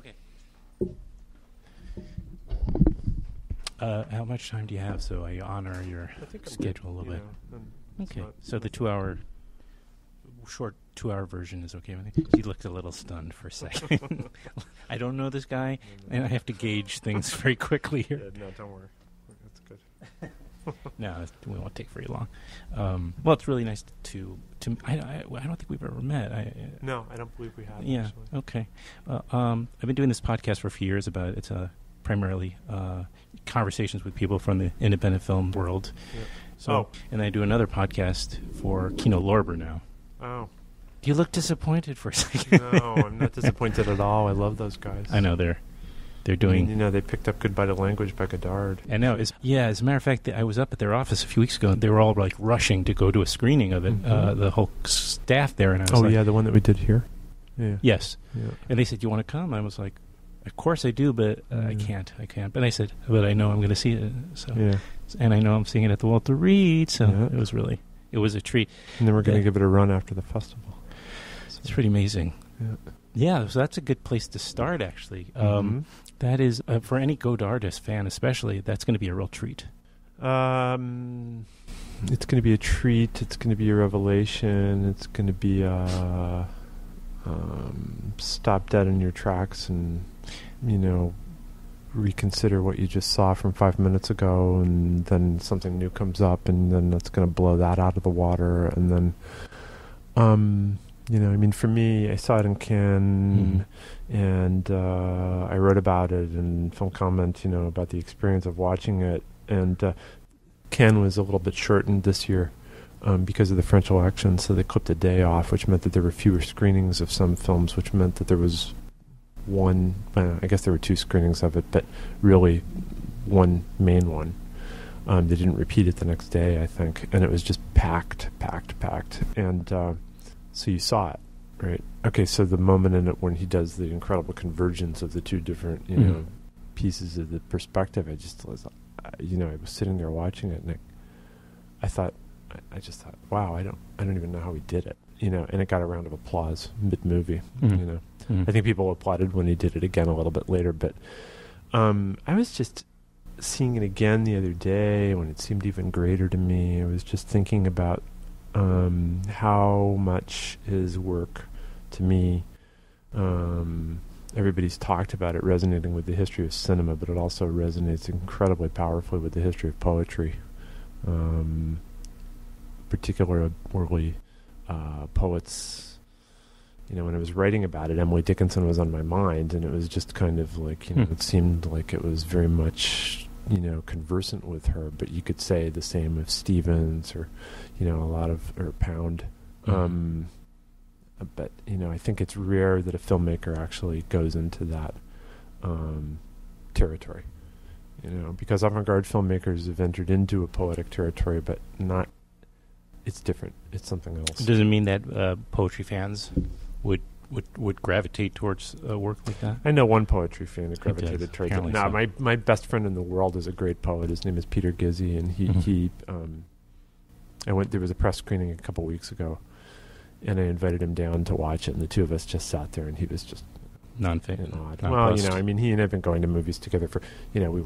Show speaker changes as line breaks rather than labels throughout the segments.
Okay. How much time do you have so I honor your schedule a little bit? Okay. So the 2-hour, short 2-hour version is okay with you? He looked a little stunned for a second. I don't know this guy, and I have to gauge things very quickly here.
Yeah, no, don't worry. That's good.
No, we won't take very long. Well, it's really nice to. I don't think we've ever met.
No, I don't believe we have.
Yeah.
Actually.
Okay. I've been doing this podcast for a few years. It's primarily conversations with people from the independent film world.
Yeah.
So, and I do another podcast for Kino Lorber now.
Oh.
You look disappointed for a second.
No, I'm not disappointed at all. I love those guys.
I know they're doing.
You know, they picked up Goodbye to Language by Godard.
I know. As a matter of fact, I was up at their office a few weeks ago. And they were all like rushing to go to a screening of it.
Mm-hmm.
The whole staff there, and I was
the one that we did here. Yeah.
Yes.
Yeah.
And they said, "You want to come?" I was like, "Of course I do, but I can't. But I said, but I know I'm going to see it. So,
yeah.
And I know I'm seeing it at the Walter Reed. So it was a treat.
And then we're going to give it a run after the festival.
So it's pretty amazing.
Yeah.
Yeah. So that's a good place to start, actually. That is for any Godardist fan, especially. That's going to be a real treat.
It's going to be a treat. It's going to be a revelation. It's going to be stop dead in your tracks and, reconsider what you just saw from 5 minutes ago, and then something new comes up, and then that's going to blow that out of the water. And then, for me, I saw it in Cannes, and I wrote about it in Film Comment, about the experience of watching it. And Cannes was a little bit shortened this year because of the French election, so they clipped a day off, which meant that there were fewer screenings of some films, which meant that there was I guess there were 2 screenings of it, but really one main one. They didn't repeat it the next day, I think, and it was just packed. And so you saw it, right? Okay, so the moment in it when he does the incredible convergence of the 2 different, pieces of the perspective, I just was, I was sitting there watching it, and I just thought, wow, I don't even know how he did it, and it got a round of applause mid-movie, I think people applauded when he did it again a little bit later, but I was just seeing it again the other day when it seemed even greater to me. I was just thinking about how much his work, to me, everybody's talked about it resonating with the history of cinema, but it also resonates incredibly powerfully with the history of poetry, particularly poets. When I was writing about it, Emily Dickinson was on my mind, and it was just kind of like, it seemed like it was very much, conversant with her, but you could say the same of Stevens or, or Pound. But, I think it's rare that a filmmaker actually goes into that territory, because avant-garde filmmakers have entered into a poetic territory, but not, it's different. It's something else.
Does it mean that poetry fans would gravitate towards work like that?
I know one poetry fan that gravitated towards it.
No,
my best friend in the world is a great poet. His name is Peter Gizzi, and there was a press screening a couple weeks ago, and I invited him down to watch it, and the 2 of us just sat there, and he was just
non-fit.
Well, he and I have been going to movies together for, we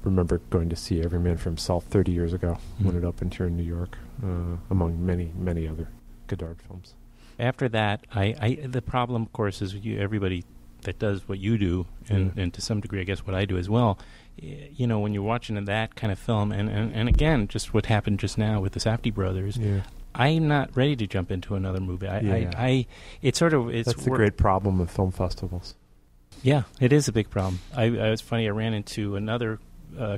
remember going to see Every Man for Himself 30 years ago when it opened here in New York, among many, many other Godard films.
After that, the problem, of course, is everybody that does what you do, and to some degree, I guess, what I do as well, when you're watching that kind of film, and again, just what happened just now with the Safdie brothers, I'm not ready to jump into another movie. It's
That's the great problem of film festivals.
Yeah, it is a big problem. It's funny, I ran into another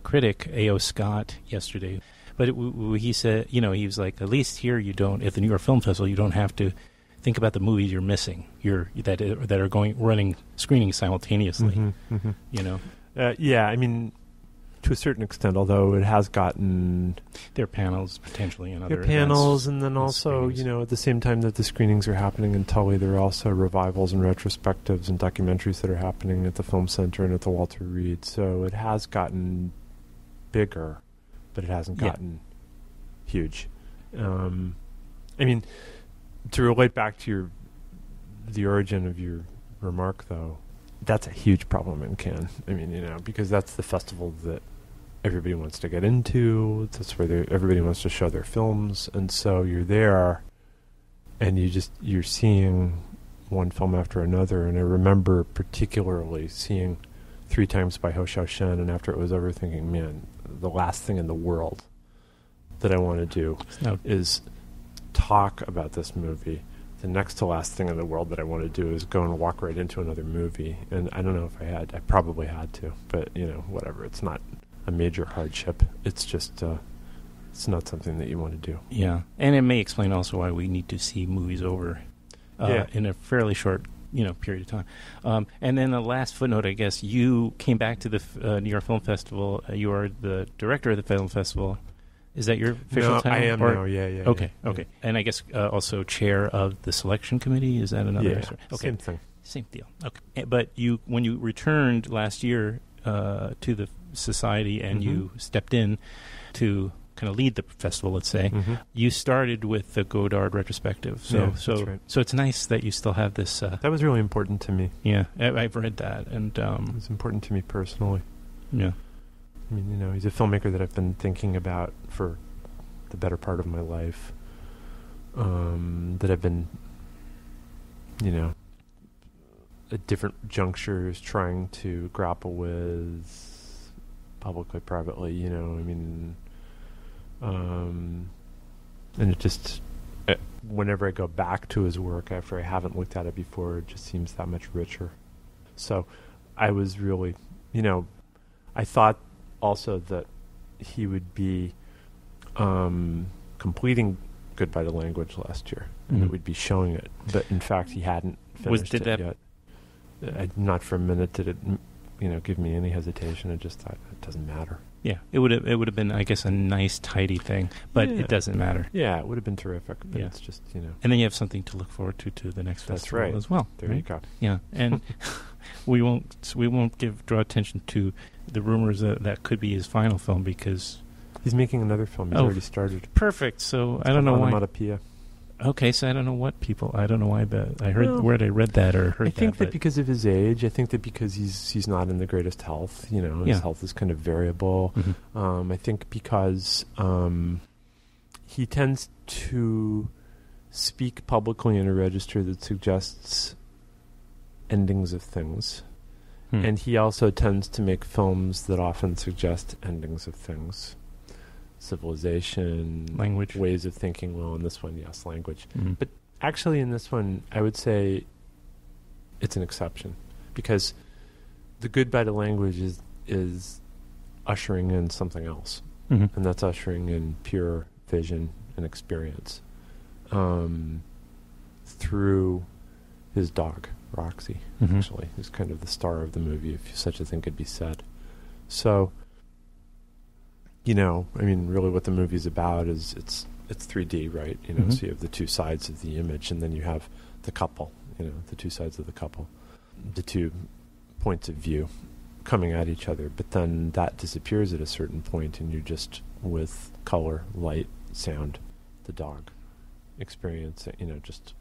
critic, A.O. Scott, yesterday, but he said, he was like, at least here you don't, at the New York Film Festival, you don't have to think about the movies you're missing, that are running screenings simultaneously.
To a certain extent, although it has gotten
there are panels potentially and other
panels, and then also at the same time that the screenings are happening in Tully, there are also revivals and retrospectives and documentaries that are happening at the Film Center and at the Walter Reed. So it has gotten bigger, but it hasn't gotten huge. To relate back to the origin of your remark, though, that's a huge problem in Cannes. I mean, because that's the festival that everybody wants to get into. That's where everybody wants to show their films, and so you're there, and you're seeing one film after another. And I remember particularly seeing 3 Times by Hou Hsiao-hsien, and after it was over, thinking, man, the last thing in the world that I want to do is talk about this movie. The next to last thing in the world that I want to do is go and walk right into another movie. And I don't know if I probably had to, but whatever. It's not a major hardship. It's just, it's not something that you want to do.
Yeah. And it may explain also why we need to see movies over in a fairly short, period of time. And then the last footnote, I guess, you came back to the New York Film Festival. You are the director of the film festival. Is that your official title?
I am now, yeah.
Okay.
Yeah.
And I guess also chair of the selection committee? Is that another?
Yeah,
okay.
Same thing.
Same deal. Okay. But when you returned last year to the society and you stepped in to kind of lead the festival, let's say, you started with the Godard retrospective.
That's right.
So it's nice that you still have this.
That was really important to me.
Yeah, I've read that. And
it was important to me personally.
Yeah.
I mean, he's a filmmaker that I've been thinking about for the better part of my life. That I've been, at different junctures trying to grapple with publicly, privately, and it just, whenever I go back to his work after I haven't looked at it before, it just seems that much richer. So I was really, I thought also that he would be completing Goodbye to Language last year, and it would be showing it. But in fact, he hadn't finished it yet. Not for a minute did it, give me any hesitation. I just thought it doesn't matter.
Yeah, it would have been, I guess, a nice, tidy thing, but it doesn't matter.
Yeah, it would have been terrific. But it's just,
And then you have something to look forward to the next festival as well.
There you go.
Yeah, and we won't draw attention to the rumors that could be his final film because
he's making another film. He's already started.
Perfect. So I don't know why.
Onomatopoeia.
Okay, so I don't know why I heard where I read that or heard that.
I think that because of his age. I think that because he's not in the greatest health. His health is kind of variable. I think because he tends to speak publicly in a register that suggests endings of things. And he also tends to make films that often suggest endings of things. Civilization,
language,
ways of thinking. Well, in this one, yes, language. But actually, in this one, I would say it's an exception because the Goodbye to Language is ushering in something else, and that's ushering in pure vision and experience through his dog, Roxy. Actually, who's kind of the star of the movie, if such a thing could be said. So. Really what the movie's about is it's 3D, right? So you have the two sides of the image, and then you have the couple, the two sides of the couple, the two points of view coming at each other. But then that disappears at a certain point, and you're just with color, light, sound, the dog experience, just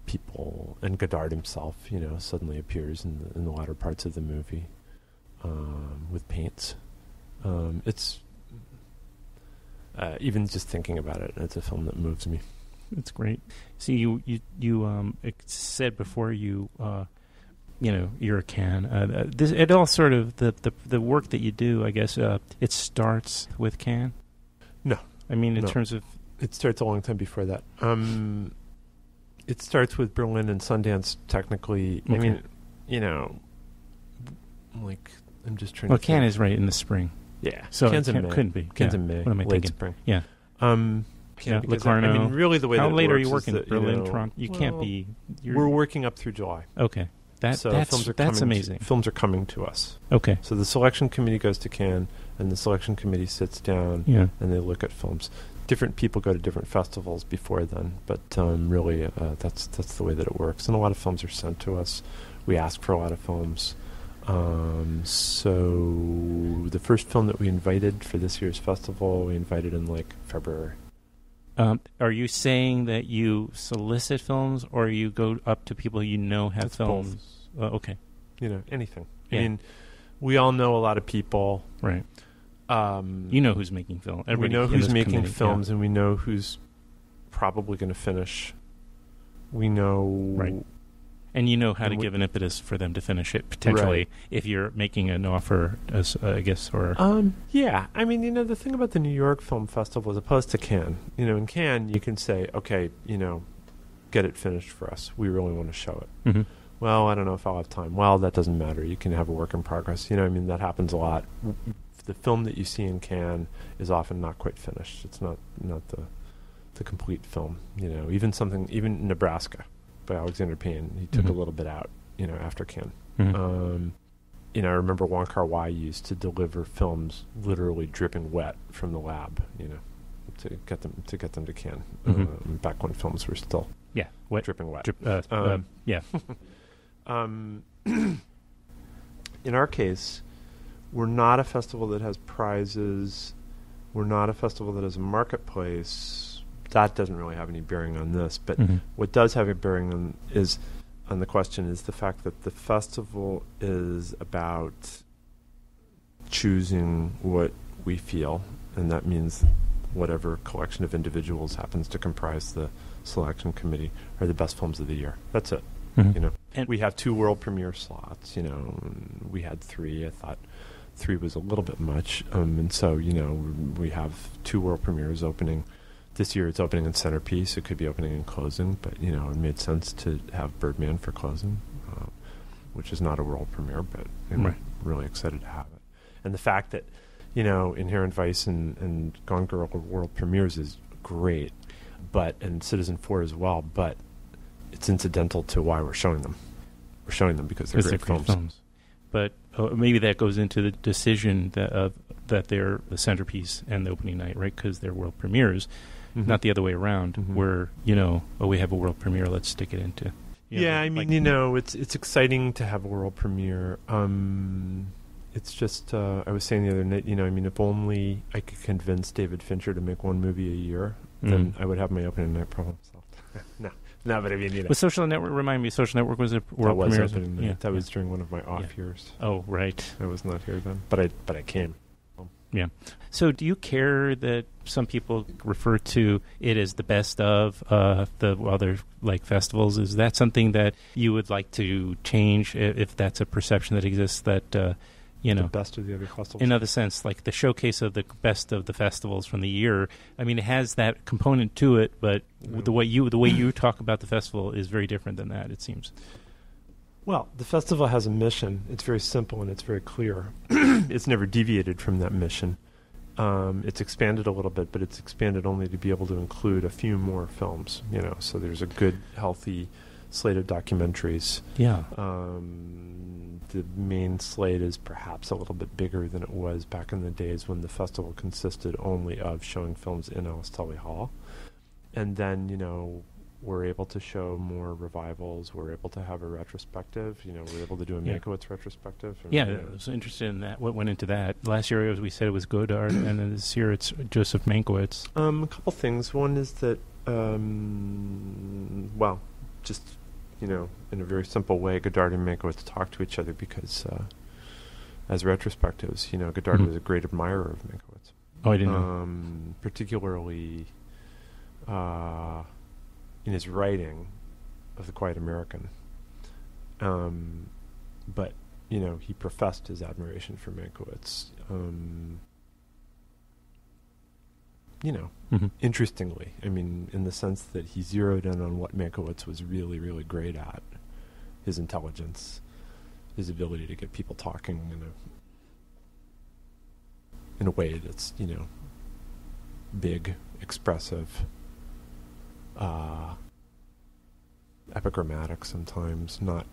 people. And Godard himself, suddenly appears in the latter parts of the movie with paints. It's even just thinking about it, it's a film that moves me.
It's great. See, you said before you're a Cannes. It all sort of the work that you do. I guess it starts with Cannes.
No,
I mean in terms of
it starts a long time before that. It starts with Berlin and Sundance. Technically,
okay.
I mean, I'm just trying.
Well, Cannes is right in the spring.
Yeah,
so
Cannes in May.
Couldn't be.
Cannes in May.
What am I
late
thinking?
Spring.
Yeah. Locarno.
Really, the way
how
that
late
it
are
works
you working?
That,
Berlin, Toronto. You can't be.
We're working up through July.
Okay. That's amazing.
Films are coming to us.
Okay.
So the selection committee goes to Cannes, and the selection committee sits down and they look at films. Different people go to different festivals before then, but really that's the way that it works. And a lot of films are sent to us. We ask for a lot of films. So the first film that we invited for this year's festival, we invited in February.
Are you saying that you solicit films, or you go up to people have
it's
films?
Both.
Okay.
anything.
Yeah.
I mean, we all know a lot of people.
Right. You know who's making film.
We know who's making films, and we know who's probably going to finish. We know...
Right. And you know how to give an impetus for them to finish it, potentially, if you're making an offer, as I guess, or...
Yeah. I mean, the thing about the New York Film Festival as opposed to Cannes, in Cannes, you can say, okay, get it finished for us. We really want to show it.
Mm-hmm.
Well, I don't know if I'll have time. Well, that doesn't matter. You can have a work in progress. that happens a lot. The film that you see in Cannes is often not quite finished. It's not the complete film. Even Nebraska by Alexander Payne, he took a little bit out, after Cannes.
Mm-hmm.
I remember Wong Kar-wai used to deliver films literally dripping wet from the lab, to get them to Cannes. Back when films were still
wet,
dripping wet.
Yeah.
In our case, we're not a festival that has prizes. We're not a festival that has a marketplace. That doesn't really have any bearing on this. But what does have a bearing on the question is the fact that the festival is about choosing what we feel, and that means whatever collection of individuals happens to comprise the selection committee are the best films of the year. That's it. And we have 2 world premiere slots. We had 3. I thought 3 was a little bit much, and so we have 2 world premieres opening. This year it's opening in Centerpiece. It could be opening and closing, but it made sense to have Birdman for closing, which is not a world premiere, but I'm really excited to have it. And the fact that Inherent Vice and Gone Girl are world premieres is great, and Citizen 4 as well, but it's incidental to why we're showing them. We're showing them because they're great films.
But maybe that goes into the decision that they're the Centerpiece and the opening night, right? Because they're world premieres, not the other way around, where, we have a world premiere, let's stick it into.
It's exciting to have a world premiere. It's just, I was saying the other night, if only I could convince David Fincher to make 1 movie a year, then I would have my opening night problem solved. No, but I mean,
Was Social Network, remind me, Social Network was a world premiere?
That was during one of my off years.
Oh, right.
I was not here then, but I came.
Yeah. So do you care that some people refer to it as the best of the other festivals? Is that something that you would like to change if that's a perception that exists that the
best of the other festivals?
In other sense, like the showcase of the best of the festivals from the year. I mean, it has that component to it, but the way you talk about the festival is very different than that, it seems.
Well, the festival has a mission. It's very simple and it's very clear. It's never deviated from that mission. It's expanded a little bit, but it's expanded only to be able to include a few more films. So there's a good, healthy slate of documentaries.
Yeah.
The main slate is perhaps a little bit bigger than it was back in the days when the festival consisted only of showing films in Alice Tully Hall. And then, we're able to show more revivals. We're able to have a retrospective. We're able to do a Mankiewicz retrospective.
I was interested in that. What went into that? Last year, as we said, it was Godard, and then this year it's Joseph Mankiewicz.
A couple things. One is that, just... in a very simple way, Godard and Mankiewicz talk to each other because, as retrospectives, Godard was a great admirer of Mankiewicz.
Oh, I didn't know.
Particularly in his writing of The Quiet American. But, he professed his admiration for Mankiewicz. Interestingly, I mean, in the sense that he zeroed in on what Mankiewicz was really, really great at. His intelligence, his ability to get people talking in a way that's, big, expressive, epigrammatic sometimes, not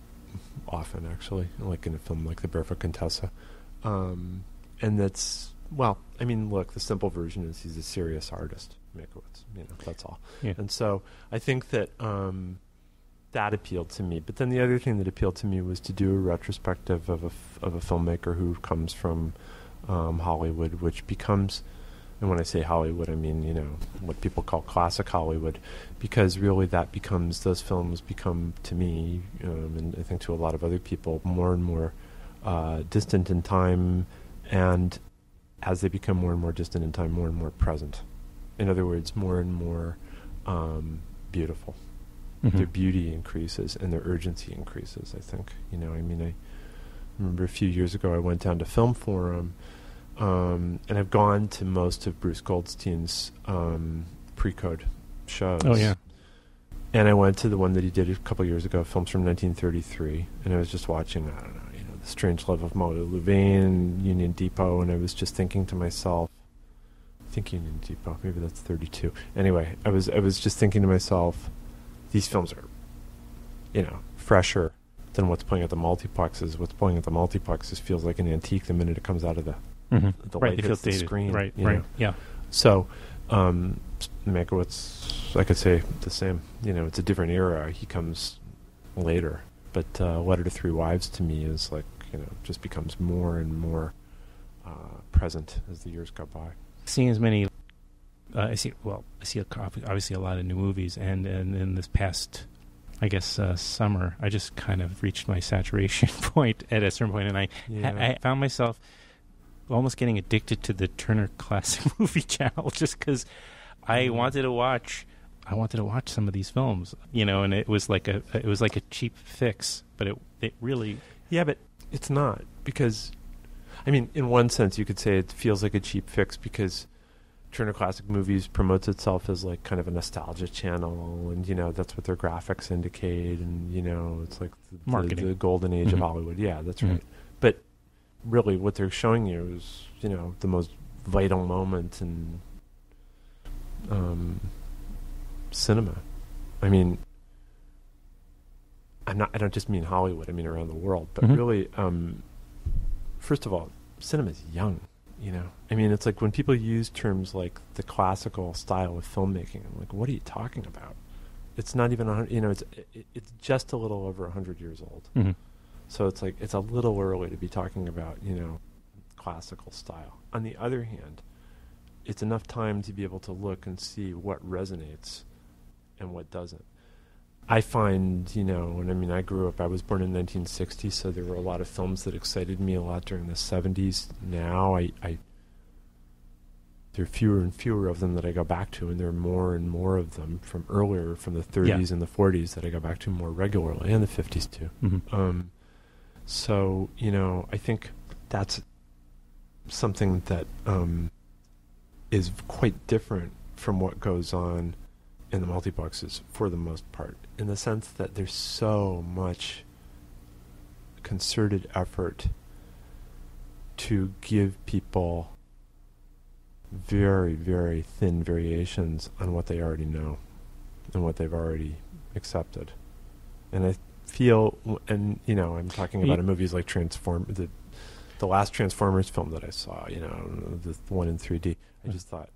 often actually, like in a film like The Barefoot Contessa. And that's... Well, I mean, look, the simple version is he's a serious artist, Mankiewicz. That's all.
Yeah.
And so I think that that appealed to me. But then the other thing that appealed to me was to do a retrospective of a filmmaker who comes from Hollywood, which becomes And when I say Hollywood, I mean, what people call classic Hollywood, because really those films become, to me, and I think to a lot of other people, more and more distant in time, and as they become more and more distant in time, more and more present. In other words, more and more beautiful.
Mm-hmm.
Their beauty increases and their urgency increases, I think. I remember a few years ago I went down to Film Forum, and I've gone to most of Bruce Goldstein's pre-code shows.
Oh, yeah.
And I went to the one that he did a couple years ago, films from 1933, and I was just watching, I don't know, The Strange Life of Maud Louvain, Union Depot, and I was just thinking to myself, I think Union Depot, maybe that's 32. Anyway, I was just thinking to myself, these films are, fresher than what's playing at the multiplexes. What's playing at the multiplexes feels like an antique the minute it comes out of the
right,
light hits the screen.
Right, yeah.
So, Mankiewicz, I could say the same. It's a different era. He comes later. But Letter to Three Wives to me is just becomes more and more present as the years go by.
Seeing as many, I see obviously a lot of new movies, and in this past, I guess, summer, I just kind of reached my saturation point at a certain point, and I found myself almost getting addicted to the Turner Classic Movie Channel just because I wanted to watch some of these films, and it was like a cheap fix, but it really...
Yeah, but it's not, because, in one sense you could say it feels like a cheap fix because Turner Classic Movies promotes itself as like kind of a nostalgia channel, and that's what their graphics indicate, and it's like the golden age of Hollywood. Yeah, that's right. But really what they're showing you is, the most vital moment in cinema. I don't just mean Hollywood, I mean around the world, but really, first of all, cinema's young, it's like when people use terms like the classical style of filmmaking, I'm like, what are you talking about? It's not even, it's just a little over 100 years old.
Mm-hmm.
So it's like, it's a little early to be talking about, classical style. On the other hand, it's enough time to be able to look and see what resonates and what doesn't. I find, I grew up, I was born in 1960, so there were a lot of films that excited me a lot during the 70s. Now, there are fewer and fewer of them that I go back to, and there are more and more of them from earlier, from the 30s and the 40s that I go back to more regularly, and the 50s too.
Mm-hmm.
So, I think that's something that is quite different from what goes on in the multiplexes for the most part, in the sense that there's so much concerted effort to give people very, very thin variations on what they already know and what they've already accepted. And I feel, and I'm talking about movies like the last Transformers film that I saw, the one in 3D. I just thought,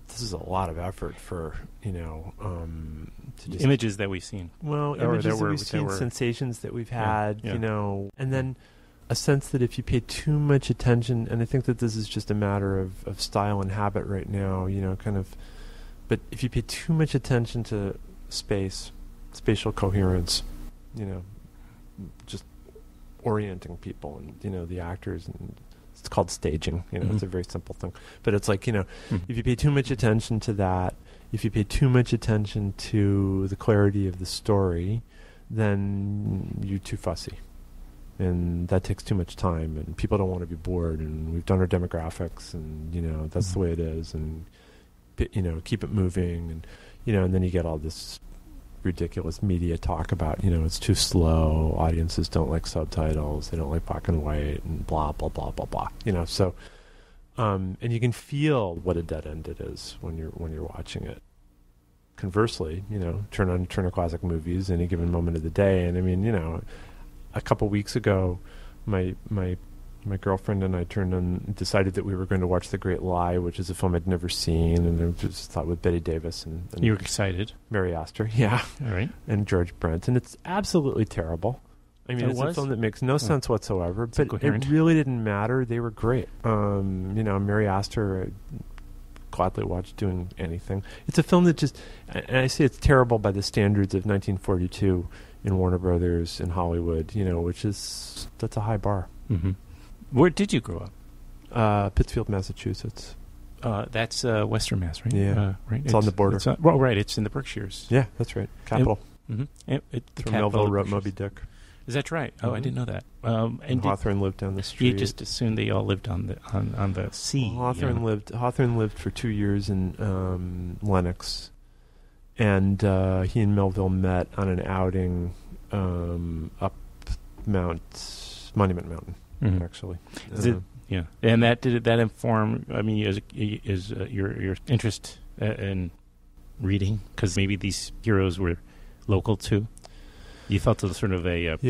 this is a lot of effort for, to just
images that we've seen.
Well, images that we've seen, sensations that we've had, and then a sense that if you pay too much attention, and I think that this is just a matter of style and habit right now, but if you pay too much attention to spatial coherence, just orienting people and, the actors, and it's called staging, it's a very simple thing. But it's like, if you pay too much attention to that, if you pay too much attention to the clarity of the story, then you're too fussy. And that takes too much time, and people don't want to be bored, and we've done our demographics, and, that's the way it is, and, keep it moving, and, and then you get all this ridiculous media talk about, it's too slow, audiences don't like subtitles, they don't like black and white, and blah, blah, blah, blah, blah, so, and you can feel what a dead end it is when you're watching it. Conversely, turn on Turner Classic Movies any given moment of the day, and a couple weeks ago, my girlfriend and I turned on, decided that we were going to watch The Great Lie, which is a film I'd never seen, and I just thought with Bette Davis and
you were excited.
Mary Astor, yeah,
all right,
and George Brent, and it's absolutely terrible. I mean, it's a film that makes no sense whatsoever, but
incoherent.
it really didn't matter. They were great. Mary Astor, I gladly watched doing anything. It's a film that just, and I say it's terrible by the standards of 1942 in Warner Brothers in Hollywood, that's a high bar.
Mm-hmm. Where did you grow
up? Pittsfield, Massachusetts.
That's Western Mass, right?
Yeah.
Right.
It's on the border.
Right. It's in the Berkshires.
Yeah, that's right. Capital.
Melville
wrote Moby Dick.
Is that right? Oh, I didn't know that.
And Hawthorne lived down the street.
You just assumed they all lived on the sea.
Well, Hawthorne lived for 2 years in Lenox, and he and Melville met on an outing up Monument Mountain, actually.
Yeah, and did that inform? I mean, is your interest in reading, because maybe these heroes were local too? You felt it sort of
it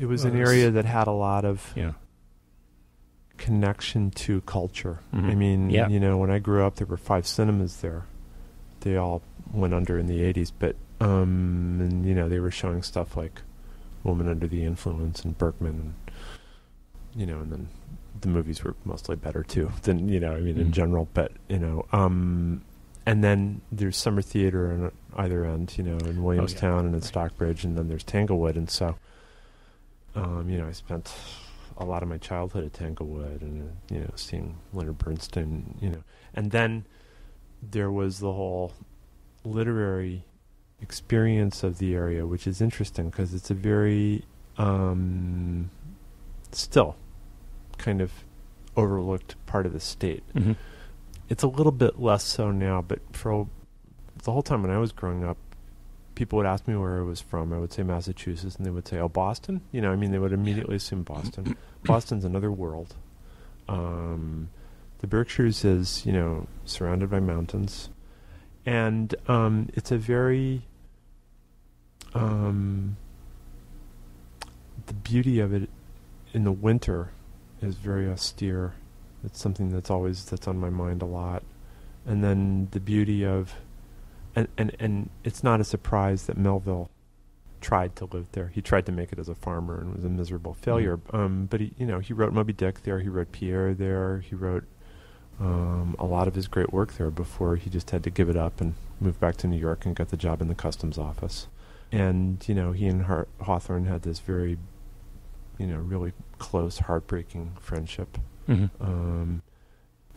was an area that had a lot of connection to culture.
Mm-hmm.
I mean, when I grew up, there were 5 cinemas there. They all went under in the 80s, but they were showing stuff like Woman Under the Influence and Berkman, and and then the movies were mostly better too than in general. But and then there's Summer Theater on either end, in Williamstown and in Stockbridge, and then there's Tanglewood. And so, I spent a lot of my childhood at Tanglewood and, seeing Leonard Bernstein, And then there was the whole literary experience of the area, which is interesting because it's a very, still kind of overlooked part of the state.
Mm-hmm.
It's a little bit less so now, but for the whole time when I was growing up, people would ask me where I was from. I would say Massachusetts, and they would say, "Oh, Boston." They would immediately assume Boston. Boston's another world. The Berkshires is, surrounded by mountains, and it's a very the beauty of it in the winter is very austere. It's something that's on my mind a lot. And then the beauty of, and it's not a surprise that Melville tried to live there. He tried to make it as a farmer and was a miserable failure.
Mm-hmm.
But he wrote Moby Dick there. He wrote Pierre there. He wrote a lot of his great work there before he just had to give it up and move back to New York and get the job in the customs office. And, he and Hawthorne had this very, really close, heartbreaking friendship.
Mm-hmm.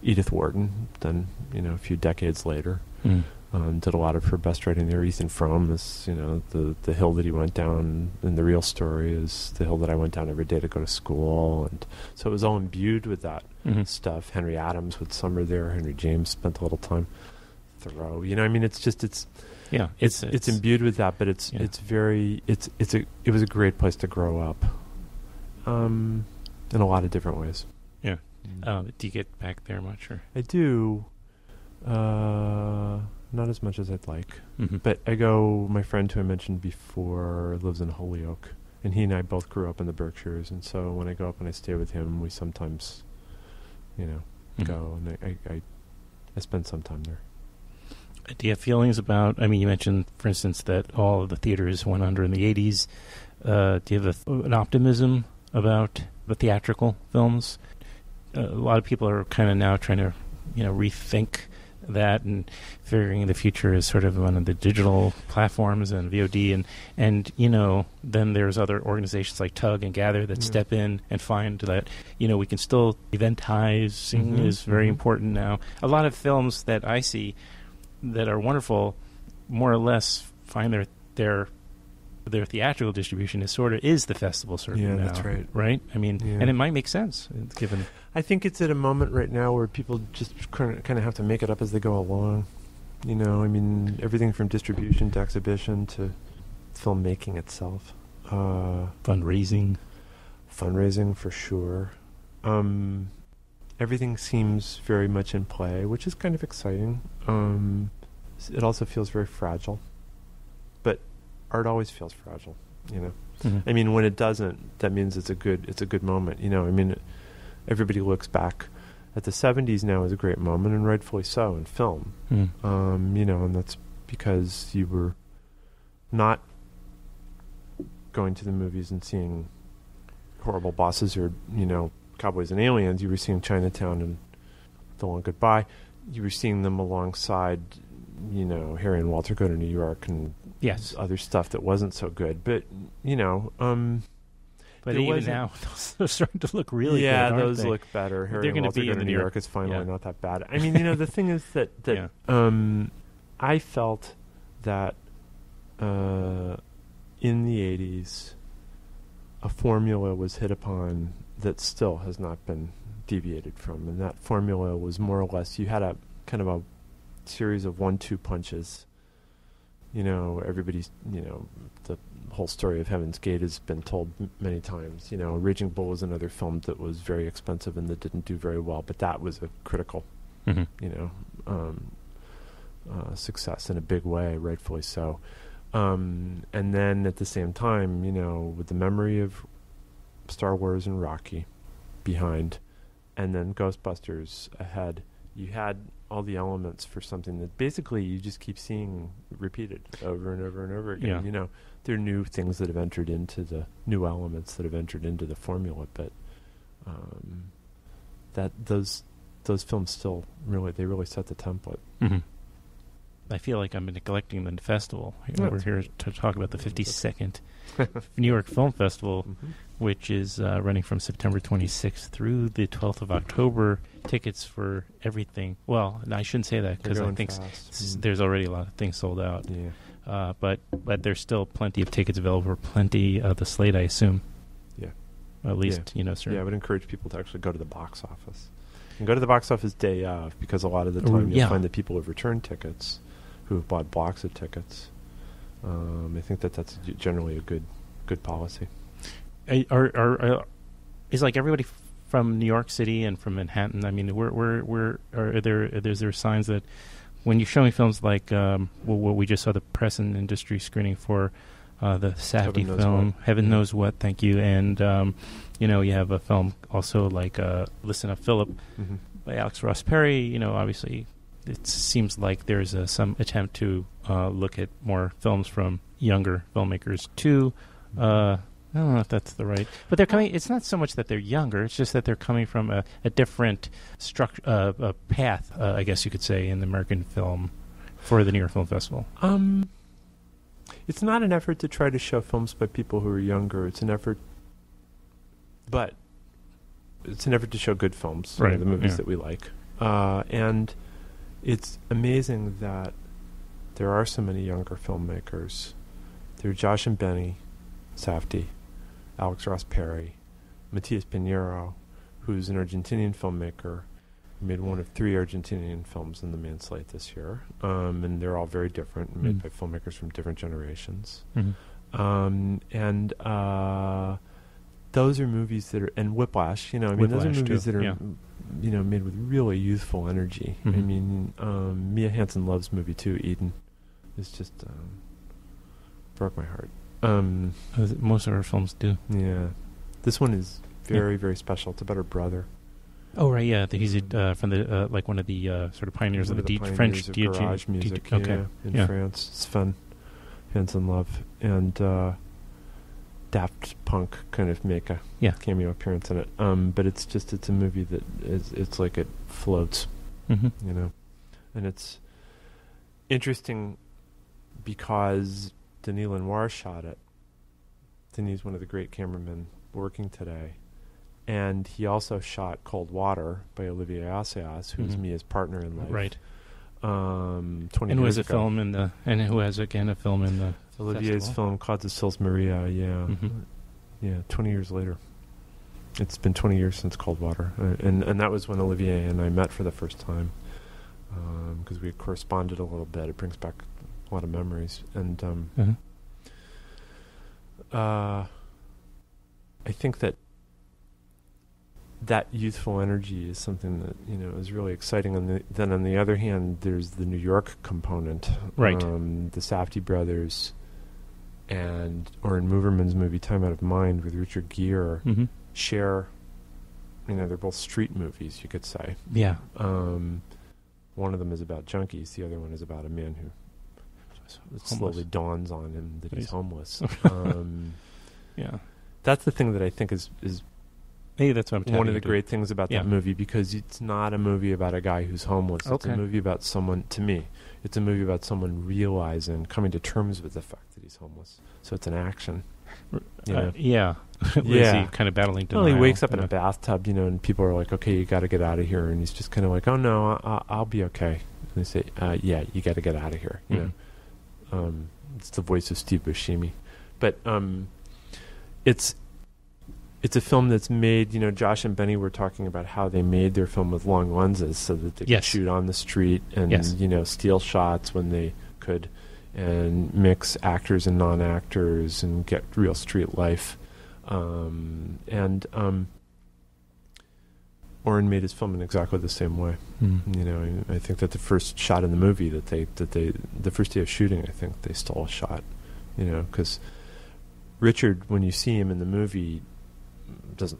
Edith Wharton, then, a few decades later, did a lot of her best writing there. Ethan Frome is, the hill that he went down in the real story is the hill that I went down every day to go to school. And so it was all imbued with that stuff. Henry Adams would summer there. Henry James spent a little time. Thoreau, it's imbued with that, but it was a great place to grow up, in a lot of different ways.
Yeah. Do you get back there much? Or?
I do. Not as much as I'd like.
Mm-hmm.
But I go, my friend who I mentioned before lives in Holyoke, and he and I both grew up in the Berkshires, and so when I go up and I stay with him, we sometimes, go, and I spend some time there.
Do you have feelings about, you mentioned, for instance, that all of the theaters went under in the 80s. Do you have an optimism about the theatrical films? A lot of people are kind of now trying to, rethink that and figuring the future is sort of one of the digital platforms and VOD and then there's other organizations like Tug and Gather that step in and find that, we can still eventizing is very important now. A lot of films that I see that are wonderful more or less find their theatrical distribution is the festival circuit now.
Yeah, that's right.
Right? And it might make sense given.
I think it's at a moment right now where people just kind of have to make it up as they go along. Everything from distribution to exhibition to filmmaking itself.
Fundraising
for sure. Everything seems very much in play, which is kind of exciting. It also feels very fragile. But art always feels fragile,
Mm-hmm.
When it doesn't, that means it's a good moment. Everybody looks back at the 70s now as a great moment, and rightfully so, in film.
Mm.
And that's because you were not going to the movies and seeing Horrible Bosses or, Cowboys and Aliens. You were seeing Chinatown and The Long Goodbye. You were seeing them alongside, Harry and Walter Go to New York and
yes,
other stuff that wasn't so good. But,
but even now, those are starting to look really good.
Yeah,
aren't
those
they?
look better. Harry
They're
and Walter
be
Go
in
to
the
New York is finally
yeah.
not that bad. I mean, the thing is that
Yeah.
I felt that in the 80s, a formula was hit upon that still has not been deviated from. And that formula was more or less, you had a kind of a series of 1-2 punches. Everybody's, the whole story of Heaven's Gate has been told many times. Raging Bull was another film that was very expensive and that didn't do very well, but that was a critical, success in a big way, rightfully so. And then at the same time, with the memory of Star Wars and Rocky behind, and then Ghostbusters ahead, you had all the elements for something that basically you just keep seeing repeated over and over and over again.
Yeah.
There are new things that have entered into the new elements that have entered into the formula, but that those films still really set the template.
Mm-hmm. I feel like I'm neglecting the festival. We're here to talk about the 52nd New York Film Festival, which is running from September 26th through the 12th of October. Tickets for everything. Well, I shouldn't say that because I think there's already a lot of things sold out.
Yeah.
But there's still plenty of tickets available, plenty of the slate, I assume.
Yeah.
At least, sir.
Yeah, I would encourage people to actually go to the box office. And go to the box office day of, because a lot of the time you'll find that people have returned tickets who have bought blocks of tickets. I think that's generally a good policy.
Is like everybody from New York City and from Manhattan? I mean, are there signs that when you're showing films like what we just saw the press and industry screening for the Safdie film, Heaven Knows What, thank you, and you have a film also like Listen Up Philip by Alex Ross Perry. Obviously it seems like there's some attempt to look at more films from younger filmmakers too. I don't know if that's the right, but they're coming. It's not so much that they're younger; it's just that they're coming from a different path, I guess you could say, in the American film for the New York Film Festival.
It's not an effort to try to show films by people who are younger. It's an effort, but it's an effort to show good films,
right?
The movies that we like, and it's amazing that there are so many younger filmmakers. There are Josh and Benny Safdie, Alex Ross Perry, Matias Pinheiro, who's an Argentinian filmmaker, who made one of 3 Argentinian films in the main slate this year, and they're all very different, made by filmmakers from different generations. And those are movies that are, and Whiplash, those are movies that are, made with really youthful energy. I mean, Mia Hansen loves movie too. Eden is just broke my heart.
Most of her films do.
Yeah, this one is very, very special. It's about her brother.
Oh right, yeah. He's from the like one of the sort of pioneers of the French
garage music.
Okay,
in France, it's fun. Hansen Love and Daft Punk kind of make a cameo appearance in it. But it's a movie that it's like it floats, and it's interesting because Denis Lenoir shot it. Denis is one of the great cameramen working today. And he also shot Cold Water by Olivier Assayas, who's Mia's partner in life.
Right.
20
and who
years
has
ago.
who has again a film in the
Olivier's
festival.
film Claude de Sils Maria, yeah, 20 years later. It's been 20 years since Cold Water. And that was when Olivier and I met for the first time, because we had corresponded a little bit. It brings back a lot of memories. And I think that youthful energy is something that is really exciting. And then on the other hand, there's the New York component,
right?
The Safdie brothers, or in Moverman's movie Time Out of Mind with Richard Gere, share. They're both street movies, you could say.
Yeah.
One of them is about junkies. The other one is about a man who it slowly dawns on him that he's homeless.
Yeah.
That's the thing that I think is
Maybe that's what I'm
one of the
to.
great things about
Yeah.
that movie, because it's not a movie about a guy who's homeless. It's
Okay.
a movie about someone, to me, it's a movie about someone realizing, coming to terms with the fact that he's homeless. So it's an action. You know?
Yeah. Is
Yeah.
he kind of battling
Well,
denial?
he wakes up in
Yeah.
a bathtub, and people are like, okay, you got to get out of here. And he's just kind of like, oh, no, I'll be okay. And they say, yeah, you got to get out of here.
Mhm.
It's the voice of Steve Buscemi. But it's a film that's made, Josh and Benny were talking about how they made their film with long lenses so that they could
Yes.
shoot on the street and,
Yes.
steal shots when they could and mix actors and non-actors and get real street life. Oren made his film in exactly the same way.
Mm.
I think that the first shot in the movie the first day of shooting, I think they stole a shot, because Richard, when you see him in the movie,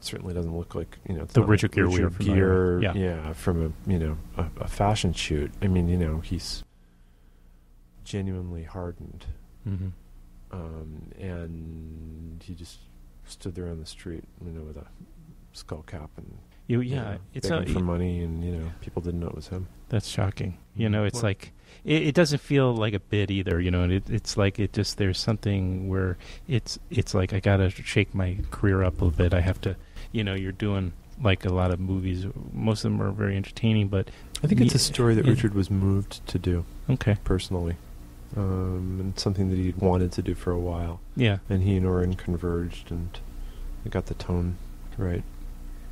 certainly doesn't look like, it's
The
not
Richard
like
Gere we're familiar with. Yeah.
from a fashion shoot. I mean, he's genuinely hardened.
Mm-hmm.
And he just stood there on the street, with a skull cap and
It's
begging for money, and people didn't know it was him.
That's shocking. It's
Well-
like it doesn't feel like a bit either. And it's like it just there's something where it's like I gotta shake my career up a little bit. I have to, you're doing like a lot of movies. Most of them are very entertaining, but
I think it's a story that Richard was moved to do
okay,
personally, and something that he'd wanted to do for a while.
yeah.
And he and Oren converged, and they got the tone right.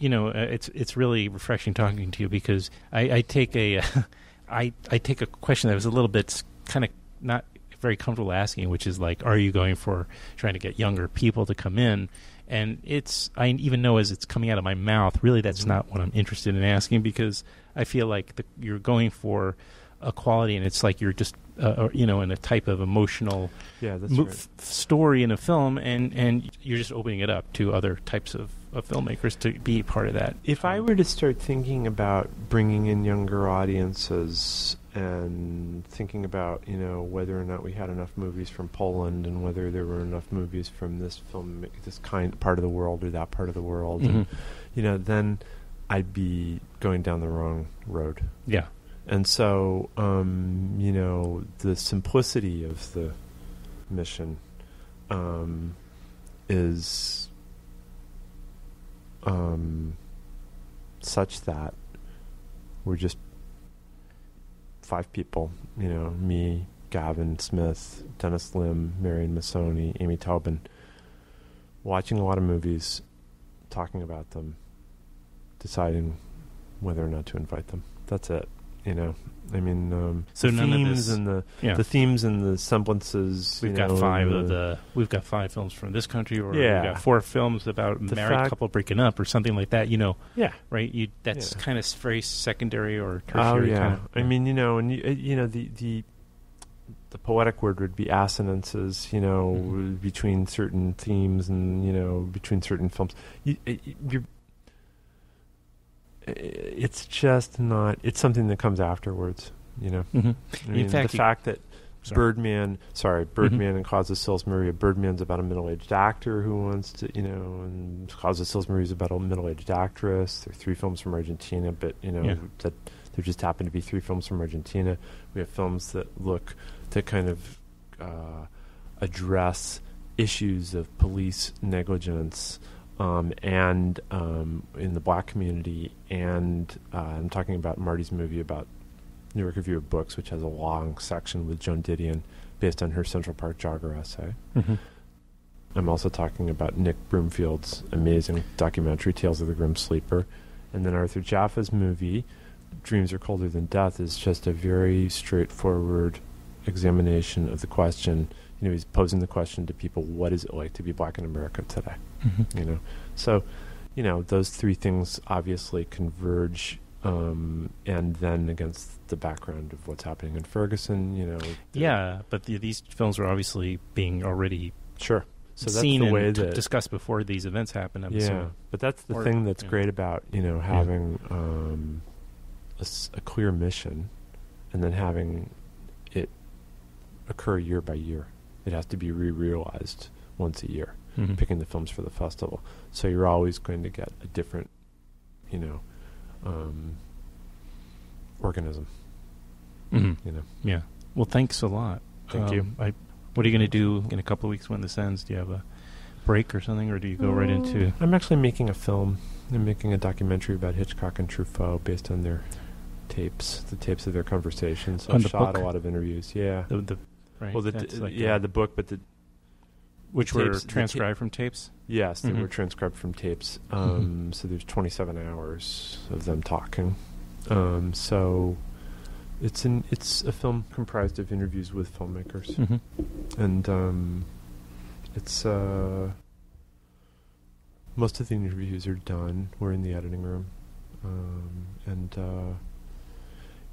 It's really refreshing talking to you because I take a I take a question that was a little bit kind of not very comfortable asking, which is like, are you going for trying to get younger people to come in? And I even know as it's coming out of my mouth, really that's not what I'm interested in asking, because I feel like you're going for a quality, and it's like you're just in a type of emotional story in a film, and you're just opening it up to other types of filmmakers to be part of that.
If I were to start thinking about bringing in younger audiences and thinking about, whether or not we had enough movies from Poland and whether there were enough movies from this part of the world or that part of the world,
Mm-hmm.
and, then I'd be going down the wrong road.
Yeah.
And so, the simplicity of the mission is such that we're just 5 people, me, Gavin Smith, Dennis Lim, Marion Massoni, Amy Taubin, watching a lot of movies, talking about them, deciding whether or not to invite them. That's it. I mean,
so
the
none of
themes
this,
and
yeah.
the themes and the semblances.
We've got 5 we've got 5 films from this country, or
Yeah.
we've got 4 films about a married couple breaking up, or something like that.
Yeah.
Right? That's kind of very secondary or
Oh
tertiary.
yeah.
Kind of,
I mean, the poetic word would be assonances.
Mhm.
Between certain themes and between certain films. It's just not. It's something that comes afterwards.
Mm-hmm.
I mean,
In fact,
the fact that Birdman
Mm-hmm.
and Costas Maria. Birdman's about a middle-aged actor who wants to, and Costas Maria is about a middle-aged actress. There are 3 films from Argentina, but that there just happen to be 3 films from Argentina. We have films that kind of address issues of police negligence. And in the black community, and I'm talking about Marty's movie about New York Review of Books, which has a long section with Joan Didion based on her Central Park Jogger essay.
Mm-hmm.
I'm also talking about Nick Broomfield's amazing documentary, Tales of the Grim Sleeper. And then Arthur Jafa's movie, Dreams Are Colder Than Death, is just a very straightforward examination of the question. He's posing the question to people, what is it like to be black in America today?
Mm-hmm.
So, those 3 things obviously converge, and then against the background of what's happening in Ferguson,
but these films are obviously being already
sure. So that's
seen
the way
and
that
discussed before these events happen. I'm
yeah,
assuming.
but that's the thing that's great about having a clear mission, and then having it occur year by year. It has to be realized once a year.
Mhm.
picking the films for the festival. So you're always going to get a different, organism.
Mhm.
You know.
Yeah. Well, thanks a lot.
Thank you.
What are you going to do in a couple of weeks when this ends? Do you have a break or something, or do you go right into?
I'm actually making a film. I'm making a documentary about Hitchcock and Truffaut based on their tapes, the tapes of their conversations. So
On
I've
the
shot
book?
a lot of interviews. Yeah.
The right.
Well,
That's like
the book, but
which
the
were
tapes- the
transcribed from tapes.
yes, they
Mhm.
were transcribed from tapes.
Mhm.
So there's 27 hours of them talking. So it's a film comprised of interviews with filmmakers,
Mhm.
and it's most of the interviews are done. We're in the editing room, and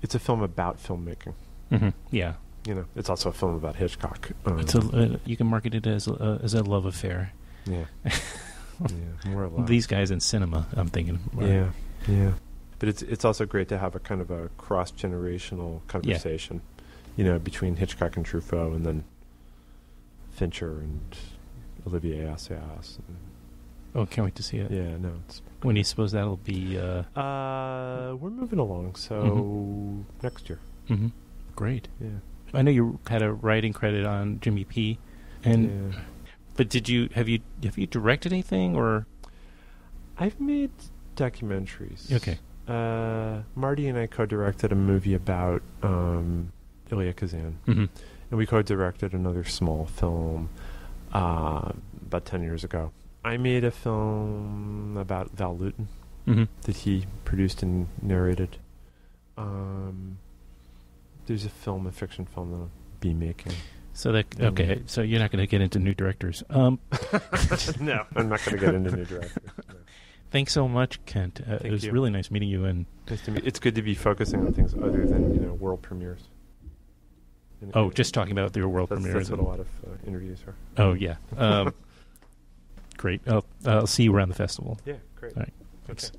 it's a film about filmmaking.
Mhm. Yeah.
It's also a film about Hitchcock.
It's you can market it as a love affair.
Yeah, more or less.
These guys in cinema, I'm thinking.
Yeah. But it's also great to have a kind of a cross-generational conversation, between Hitchcock and Truffaut, and then Fincher and Olivier Assayas.
Oh, can't wait to see it.
Yeah, no, it's.
When do you suppose that'll be?
We're moving along, so next year.
Mhm. Great.
Yeah.
I know you had a writing credit on Jimmy P. And
Yeah.
but have you directed anything or?
I've made documentaries.
Okay.
Marty and I co-directed a movie about Ilya Kazan.
Mm-hmm.
And we co-directed another small film about 10 years ago. I made a film about Val Lewton
Mm-hmm.
that he produced and narrated. There's a fiction film that I'll be making.
So okay. So you're not going to get into new directors.
No, I'm not going to get into new directors. No.
Thanks so much, Kent. It was
you.
really nice meeting you. And
Nice to meet. It's good to be focusing on things other than world premieres. And
just talking about your world
that's
premieres.
what a lot of interviews are.
Oh yeah. Great. I'll see you around the festival.
Yeah, great.
All right. Thanks.
Okay.